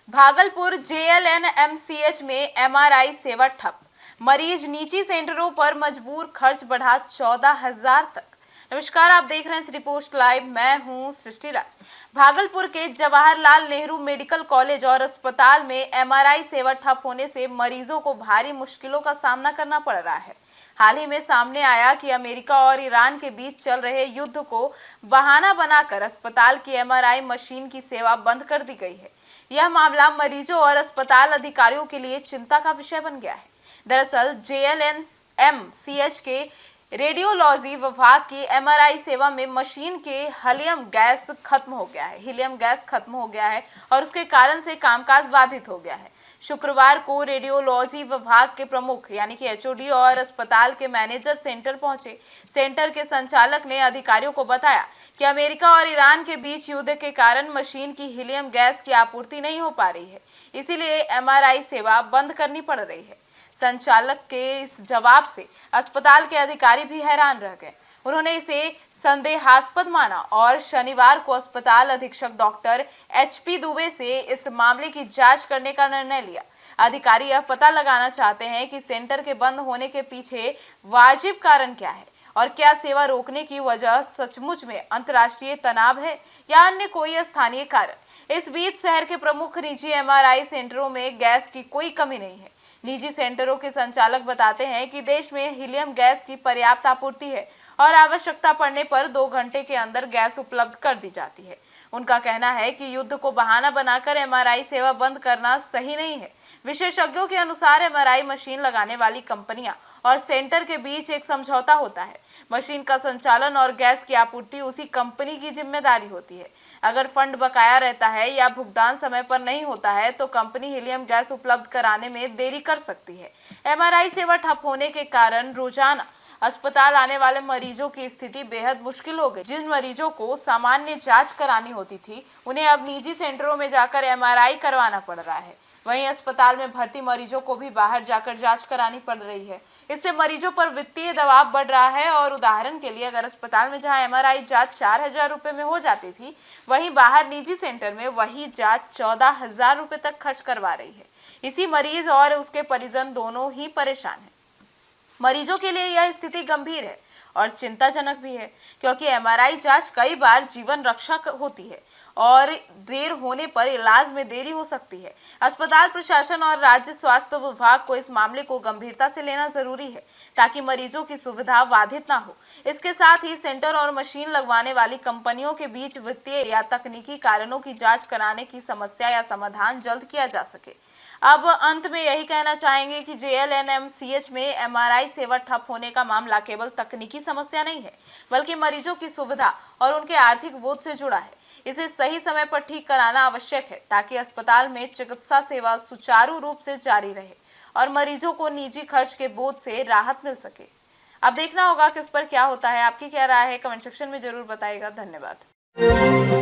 Bhagalpur JLNMCH में MRI सेवा ठप। मरीज निजी सेंटरों पर मजबूर, खर्च बढ़ा 14,000 तक। नमस्कार, आप देख रहे हैं सिटी पोस्ट लाइव। मैं हूं सृष्टि राज। भागलपुर के जवाहरलाल नेहरू मेडिकल कॉलेज और अस्पताल में एमआरआई सेवा ठप होने से मरीजों को भारी मुश्किलों का सामना करना पड़ रहा है। हाल ही में सामने आया कि अमेरिका और ईरान के बीच चल रहे युद्ध को बहाना बनाकर अस्पताल की एमआरआई मशीन की सेवा बंद कर दी गई है। यह मामला मरीजों और अस्पताल अधिकारियों के लिए चिंता का विषय बन गया है। दरअसल जेएलएनएमसीएच के रेडियोलॉजी विभाग की एमआरआई सेवा में मशीन के हीलियम गैस खत्म हो गया है और उसके कारण से कामकाज बाधित हो गया है। शुक्रवार को रेडियोलॉजी विभाग के प्रमुख यानी कि एचओडी और अस्पताल के मैनेजर सेंटर पहुंचे। सेंटर के संचालक ने अधिकारियों को बताया कि अमेरिका और ईरान के बीच युद्ध के कारण मशीन की हीलियम गैस की आपूर्ति नहीं हो पा रही है, इसीलिए एमआरआई सेवा बंद करनी पड़ रही है। संचालक के इस जवाब से अस्पताल के अधिकारी भी हैरान रह गए। उन्होंने इसे संदेहास्पद माना और शनिवार को अस्पताल अधीक्षक डॉक्टर एचपी दुबे से इस मामले की जांच करने का निर्णय लिया। अधिकारी यह पता लगाना चाहते हैं कि सेंटर के बंद होने के पीछे वाजिब कारण क्या है और क्या सेवा रोकने की वजह सचमुच में अंतर्राष्ट्रीय तनाव है या अन्य कोई स्थानीय कारण। इस बीच शहर के प्रमुख निजी एमआरआई सेंटरों में गैस की कोई कमी नहीं है। निजी सेंटरों के संचालक बताते हैं कि देश में हीलियम गैस की पर्याप्त आपूर्ति है और आवश्यकता पड़ने पर 2 घंटे के अंदर गैस उपलब्ध कर दी जाती है। उनका कहना है कि युद्ध को बहाना बनाकर एमआरआई सेवा बंद करना सही नहीं है। विशेषज्ञों के अनुसार एमआरआई मशीन लगाने वाली कंपनियां और सेंटर के बीच एक समझौता होता है। मशीन का संचालन और गैस की आपूर्ति उसी कंपनी की जिम्मेदारी होती है। अगर फंड बकाया रहता है या भुगतान समय पर नहीं होता है तो कंपनी हीलियम गैस उपलब्ध कराने में देरी कर सकती है। एमआरआई सेवा ठप होने के कारण रोजाना अस्पताल आने वाले मरीजों की स्थिति बेहद मुश्किल हो गई। जिन मरीजों को सामान्य जांच करानी होती थी, उन्हें अब निजी सेंटरों में जाकर एमआरआई करवाना पड़ रहा है। वहीं अस्पताल में भर्ती मरीजों को भी बाहर जाकर जांच करानी पड़ रही है। इससे मरीजों पर वित्तीय दबाव बढ़ रहा है और उदाहरण के लिए अगर अस्पताल में जहां एमआरआई जांच 4,000 रुपए में हो जाती थी, वहीं बाहर निजी सेंटर में वही जांच 14,000 रुपए तक खर्च करवा रही है। इसी मरीज और उसके परिजन दोनों ही परेशान हैं। मरीजों के लिए यह स्थिति गंभीर है और चिंताजनक भी है, क्योंकि एमआरआई जांच कई बार जीवन रक्षक होती है और देर होने पर इलाज में देरी हो सकती है। अस्पताल प्रशासन और राज्य स्वास्थ्य विभाग को इस मामले को गंभीरता से लेना जरूरी है ताकि मरीजों की सुविधा बाधित ना हो। इसके साथ ही सेंटर और मशीन लगवाने वाली कंपनियों के बीच वित्तीय या तकनीकी कारणों की जांच कराने की समस्या या समाधान जल्द किया जा सके। अब अंत में यही कहना चाहेंगे कि जेएलएनएमसीएच में एमआरआई सेवा ठप होने का मामला केवल तकनीकी समस्या नहीं है, बल्कि मरीजों की सुविधा और उनके आर्थिक बोझ से जुड़ा है। इसे सही समय पर ठीक कराना आवश्यक है ताकि अस्पताल में चिकित्सा सेवा सुचारू रूप से जारी रहे और मरीजों को निजी खर्च के बोझ से राहत मिल सके। अब देखना होगा कि इस पर क्या होता है। आपकी क्या राय है, कमेंट सेक्शन में जरूर बताइएगा। धन्यवाद।